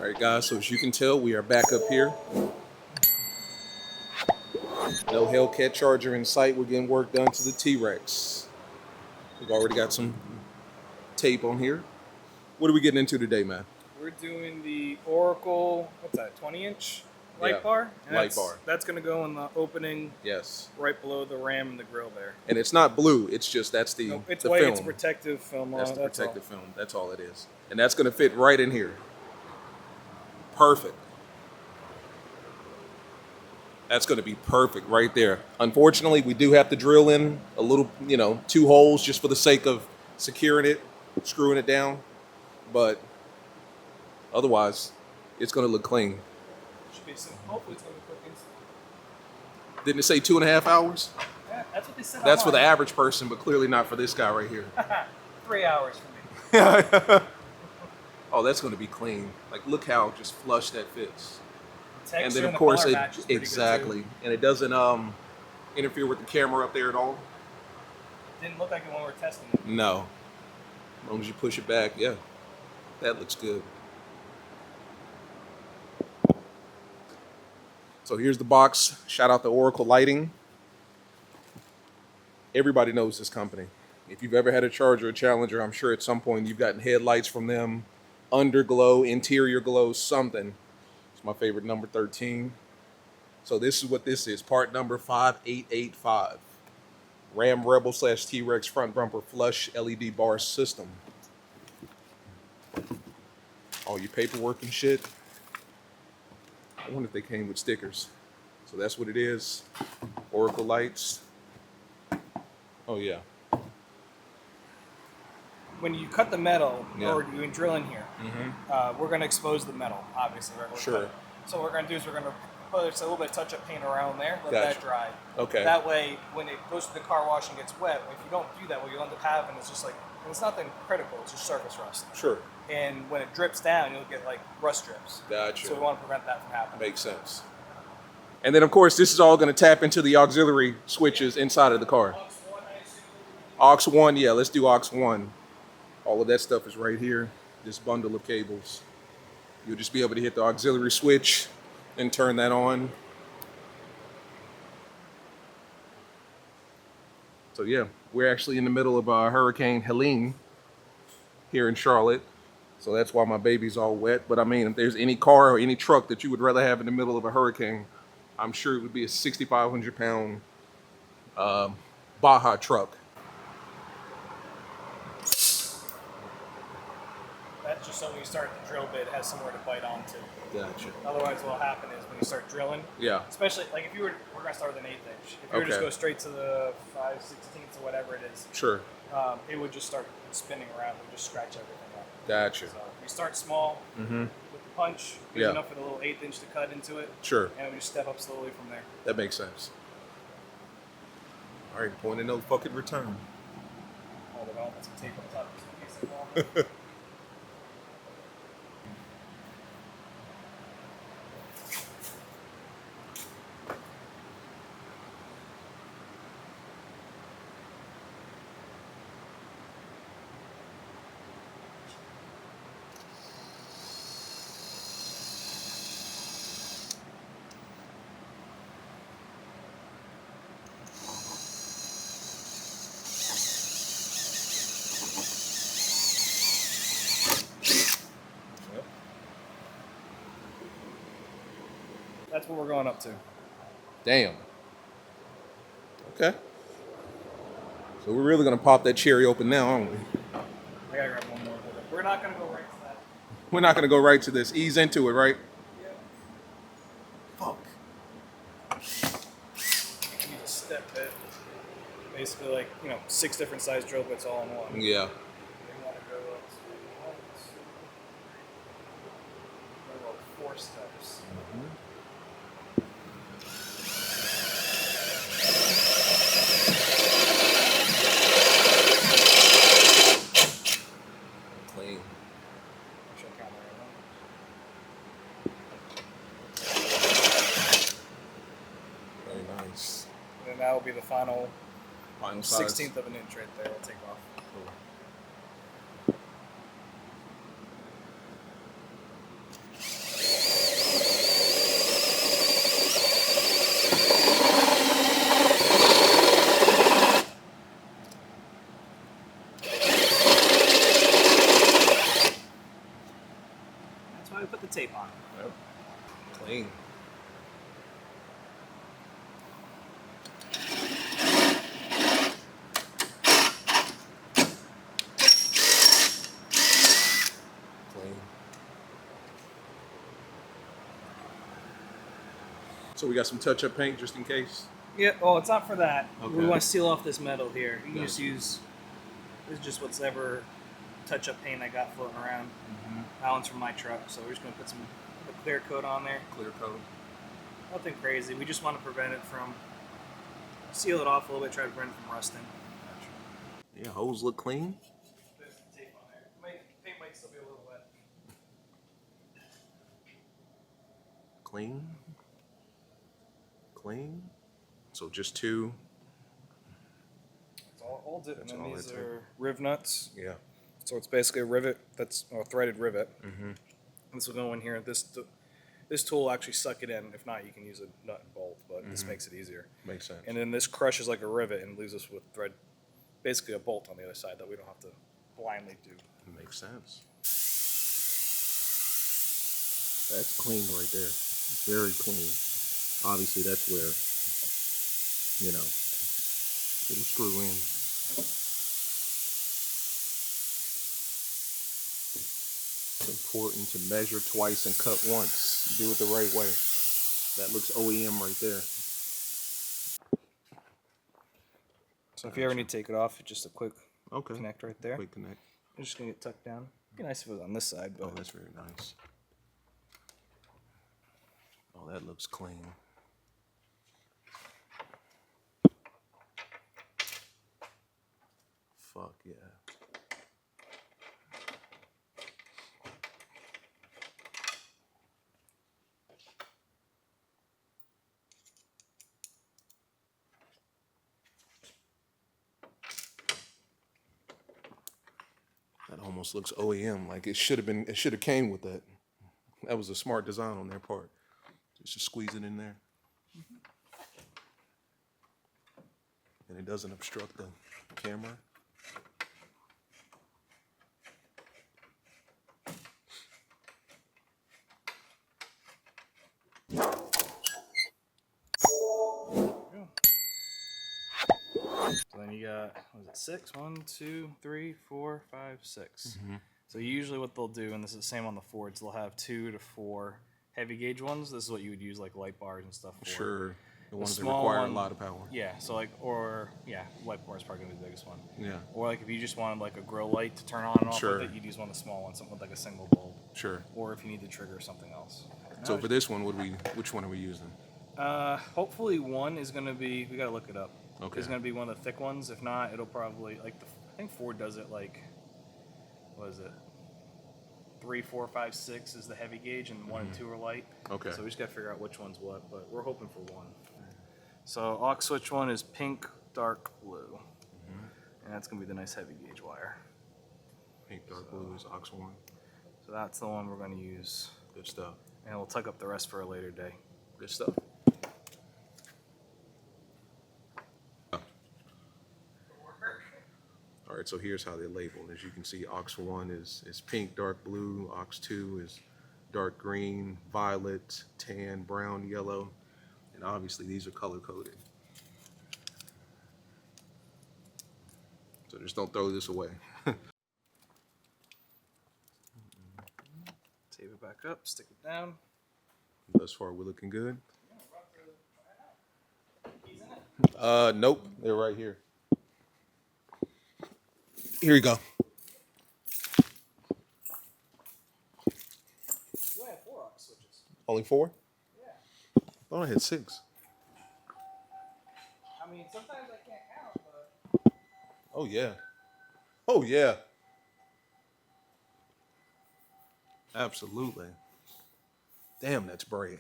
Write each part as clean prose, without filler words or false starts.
Alright guys, so as you can tell, we are back up here. No Hellcat Charger in sight. We're getting work done to the TRX. We've already got some tape on here. What are we getting into today, man? We're doing the Oracle, what's that, 20-inch light bar? And light bar. That's going to go in the opening. Yes. Right below the ram and the grill there. And it's not blue. It's just, that's the Nope, it's the white. film. It's protective film. That's the protective film. That's all it is. And that's going to fit right in here. Perfect. That's going to be perfect right there. Unfortunately, we do have to drill in a little, 2 holes just for the sake of securing it, screwing it down. But otherwise, it's going to look clean. Should be some. Hopefully, it's going to be quick install. Didn't it say 2.5 hours? Yeah, that's what they said. That's for the average person, but clearly not for this guy right here. 3 hours for me. Oh, that's going to be clean. Like, look how just flush that fits. The And then, of course, exactly. And it doesn't interfere with the camera up there at all. Didn't look like it when we were testing it. No. As long as you push it back, yeah. That looks good. So here's the box. Shout out to Oracle Lighting. Everybody knows this company. If you've ever had a Charger or Challenger, I'm sure at some point you've gotten headlights from them, underglow, interior glow, something. It's my favorite, number 13. So this is what this is, part number 5885. Ram Rebel / TRX front bumper flush LED bar system. All your paperwork and shit. I wonder if they came with stickers. So that's what it is. Oracle lights. Oh yeah. When you cut the metal, Yeah. or you drill in here, we're going to expose the metal, obviously. Right? Sure. So what we're going to do is we're going to put a little bit of touch-up paint around there, let Gotcha. that dry. Okay. That way, when it goes to the car wash and gets wet, if you don't do that, what you'll end up having is just like, and it's nothing critical, it's just surface rust. Sure. And when it drips down, you'll get like rust drips. Gotcha. So we want to prevent that from happening. Makes sense. And then, of course, this is all going to tap into the auxiliary switches inside of the car. Aux 1, yeah, let's do Aux 1. All of that stuff is right here, this bundle of cables. You'll just be able to hit the auxiliary switch and turn that on. So yeah, we're actually in the middle of Hurricane Helene here in Charlotte. So that's why my baby's all wet. But I mean, if there's any car or any truck that you would rather have in the middle of a hurricane, I'm sure it would be a 6,500 pound Baja truck. That's just so when you start the drill bit, it has somewhere to bite onto. Gotcha. Otherwise, what will happen is when you start drilling, Yeah. especially like if you were, we're going to start with an 1/8 inch. If you were to just go straight to the 5/16 or whatever it is, Sure. it would just start spinning around. It would just scratch everything up. Gotcha. So we start small with the punch, good Yeah. enough for the little 1/8 inch to cut into it. Sure. And we just step up slowly from there. That makes sense. All right, point of no fucking return. Hold it on, put some tape on top just in case it falls. That's what we're going up to. Damn. Okay. So we're really gonna pop that cherry open now, aren't we? I gotta grab one more. We're not gonna go right to that. We're not gonna go right to this. Ease into it, right? Yeah. Fuck. You need a step bit. Basically, like 6 different size drill bits all in one. Yeah. You want to go up to 1, 2, 4 steps. Clean. Should count Very nice. and then that will be the final Size. 1/16 of an inch right there. We'll take off. Cool. That's why we put the tape on. Yep. Clean. Clean. So we got some touch-up paint just in case. Yeah. Oh, it's not for that. Okay. We want to seal off this metal here. You can just Gotcha. use. This is just whatever touch-up paint I got floating around. That one's from my truck, so we're just gonna put a clear coat on there. Clear coat. Nothing crazy. We just want to prevent it from seal it off a little bit. Try to prevent it from rusting. Yeah, hose look clean. There's some tape on there. Paint might still be a little wet. Clean. Clean. So just two. That's all it. That's And then all these it are riv nuts. Yeah. So it's basically a rivet that's a threaded rivet. This will go in here. This tool will actually suck it in. If not, you can use a nut and bolt, but this makes it easier. Makes sense. And then this crushes like a rivet and leaves us with thread, basically a bolt on the other side that we don't have to blindly do. Makes sense. That's clean right there. Very clean. Obviously, that's where, you know, it'll screw in. It's important to measure twice and cut once. Do it the right way. That looks OEM right there. So if you ever need to take it off, just a quick Okay. connect right there. Quick connect. It's just gonna get tucked down. It'd be nice if it was on this side, but Oh, that's very nice. Oh, that looks clean. Fuck yeah. That almost looks OEM, like it should have been. It should have came with that. That was a smart design on their part. Just squeeze it in there, and it doesn't obstruct the camera. so then you got, what is it, 6? 1, 2, 3, 4, 5, 6. So usually what they'll do, and this is the same on the Fords, they'll have 2 to 4 heavy gauge ones. This is what you would use like light bars and stuff for. Sure, the ones that small require one- a lot of power. Yeah, so light bar is probably gonna be the biggest one. Yeah, Or like if you just wanted like a grill light to turn on and off Sure. with it, you'd use one of the small ones, something with like a single bulb. sure. Or if you need to trigger something else. So for this one, which one are we using? Hopefully one is gonna be, we gotta look it up. Okay. It's gonna be one of the thick ones. If not, it'll probably I think Ford does it like, what is it? 3, 4, 5, 6 is the heavy gauge, and 1 and 2 are light. Okay. So we just gotta figure out which one's what, but we're hoping for 1. So aux switch 1 is pink, dark blue, and that's gonna be the nice heavy gauge wire. Pink, dark blue is aux 1. So that's the one we're gonna use, Good stuff. and we'll tuck up the rest for a later day. Good stuff. All right, so here's how they're labeled. As you can see, aux 1 is pink, dark blue. Aux 2 is dark green, violet, tan, brown, yellow. And obviously these are color coded. So just don't throw this away. Tape it back up, stick it down. Thus far, we're looking good. Nope, they're right here. Here you go. You only have 4 aux switches. Only 4? Yeah. I thought I had 6. I mean, sometimes I can't count, but Oh yeah. Oh yeah. Absolutely. Damn, that's bright.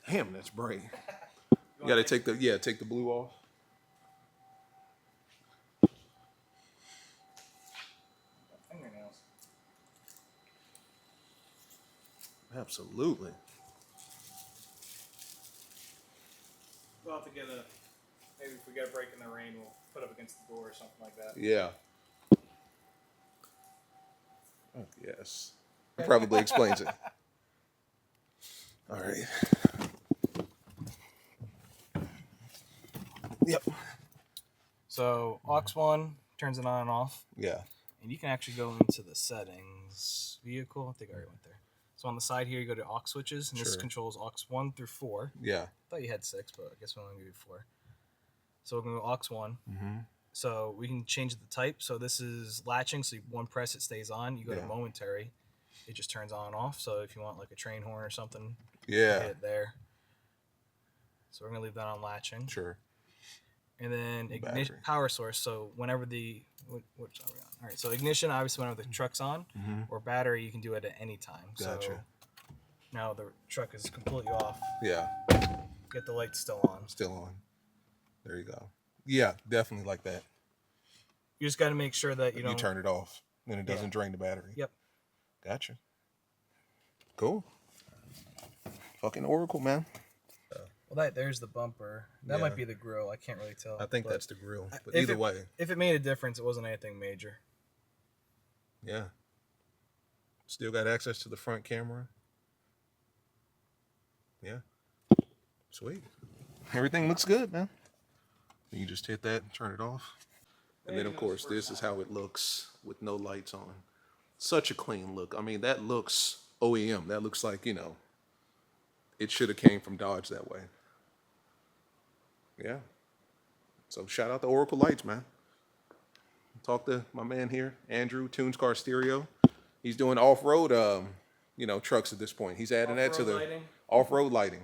Damn, that's bright. You gotta take the blue off. fingernails. Absolutely. We'll have to get maybe if we get a break in the rain, we'll put up against the door or something like that. Yeah. Oh, yes. That probably explains it. All right. Yep. So aux 1 turns it on and off. Yeah. And you can actually go into the settings, vehicle. I think I already went there. So on the side here, you go to aux switches, and this controls aux 1 through 4. Yeah. I thought you had 6, but I guess we only give you 4. So we're going to go aux 1. Mm-hmm. So we can change the type. So this is latching. So one press, it stays on. You go to momentary. It just turns on and off. So if you want like a train horn or something, hit it there. So we're going to leave that on latching. Sure. And then ignition, power source. So whenever which are we on? All right. So ignition, obviously, whenever the truck's on, or battery, you can do it at any time. Gotcha. So now the truck is completely off. Yeah. Get the lights still on. Still on. There you go. Yeah, definitely like that. You just got to make sure that you turn it off and it doesn't drain the battery. Yep. Gotcha. Cool. Fucking Oracle, man. Well, there's the bumper. That might be the grill. I can't really tell. I think that's the grill. But either way. If it made a difference, it wasn't anything major. Yeah. Still got access to the front camera. Yeah. Sweet. Everything looks good, man. You just hit that and turn it off. And then, of course, this is how it looks with no lights on. Such a clean look. I mean, that looks OEM. That looks like, it should have came from Dodge that way. Yeah. So shout out to Oracle Lights, man. Talk to my man here, Andrew, Tunes Car Stereo. He's doing off-road, trucks at this point. He's adding that to the off-road lighting.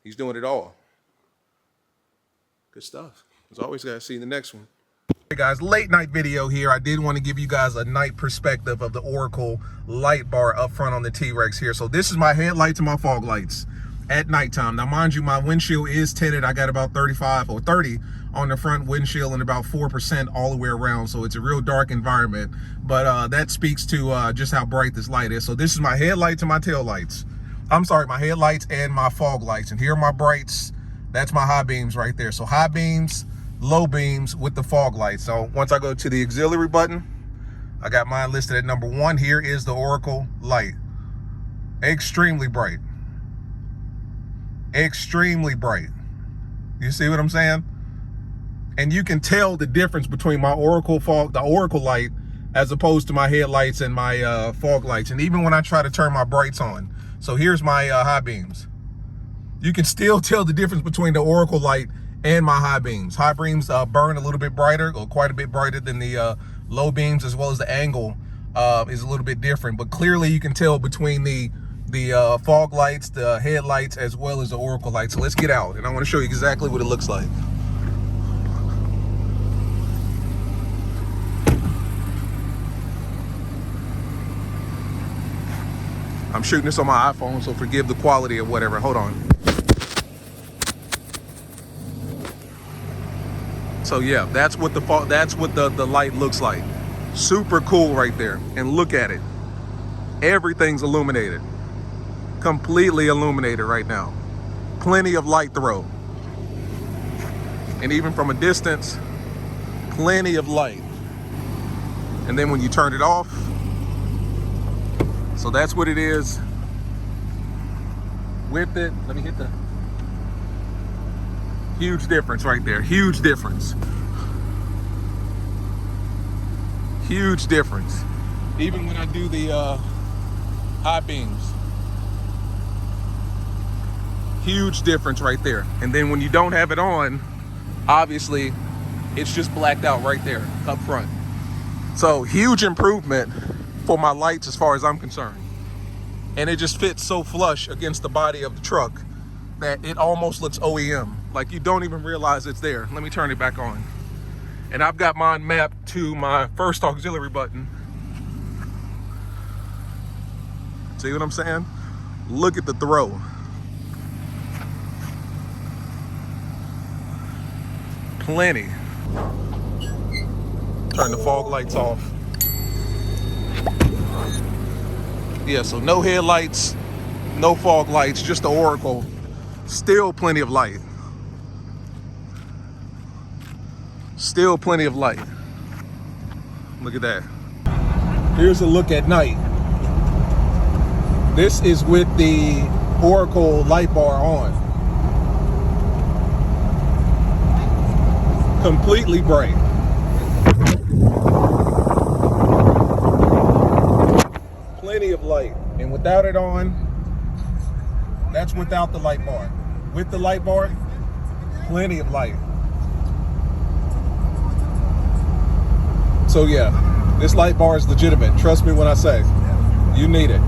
He's doing it all. Good stuff. As always, guys, see you in the next one. Hey guys, late night video here. I did want to give you guys a night perspective of the Oracle light bar up front on the TRX here. So this is my headlights and my fog lights at nighttime. Now, mind you, my windshield is tinted. I got about 35 or 30 on the front windshield and about 4% all the way around. So it's a real dark environment, but that speaks to just how bright this light is. So this is my headlights and my tail lights. I'm sorry, my headlights and my fog lights. And here are my brights. That's my high beams right there. So high beams, low beams with the fog lights. So once I go to the auxiliary button, I got mine listed at number 1. Here is the Oracle light. Extremely bright. Extremely bright. You see what I'm saying? And you can tell the difference between my Oracle light as opposed to my headlights and my fog lights. And even when I try to turn my brights on. So here's my high beams. You can still tell the difference between the Oracle light and my high beams. High beams burn a little bit brighter, or quite a bit brighter than the low beams, as well as the angle is a little bit different. But clearly you can tell between the fog lights, the headlights, as well as the Oracle lights. So let's get out, and I want to show you exactly what it looks like. I'm shooting this on my iPhone, so forgive the quality or whatever. Hold on. So yeah, that's what the light looks like. Super cool right there. And look at it. Everything's illuminated. Completely illuminated right now. Plenty of light throw. And even from a distance, plenty of light. And then when you turn it off, so that's what it is with it. Let me hit the huge difference right there. Huge difference. Huge difference. Even when I do the high beams. Huge difference right there. And then when you don't have it on, obviously it's just blacked out right there up front. So huge improvement for my lights as far as I'm concerned. And it just fits so flush against the body of the truck that it almost looks OEM. Like you don't even realize it's there. Let me turn it back on. And I've got mine mapped to my first auxiliary button. See what I'm saying? Look at the throw. Plenty. Turn the fog lights off. Yeah, so no headlights, no fog lights, just the Oracle. Still plenty of light. Still plenty of light. Look at that. Here's a look at night. This is with the Oracle light bar on. Completely bright. Plenty of light. And without it on, that's without the light bar. With the light bar, plenty of light. So yeah, this light bar is legitimate. Trust me when I say, you need it.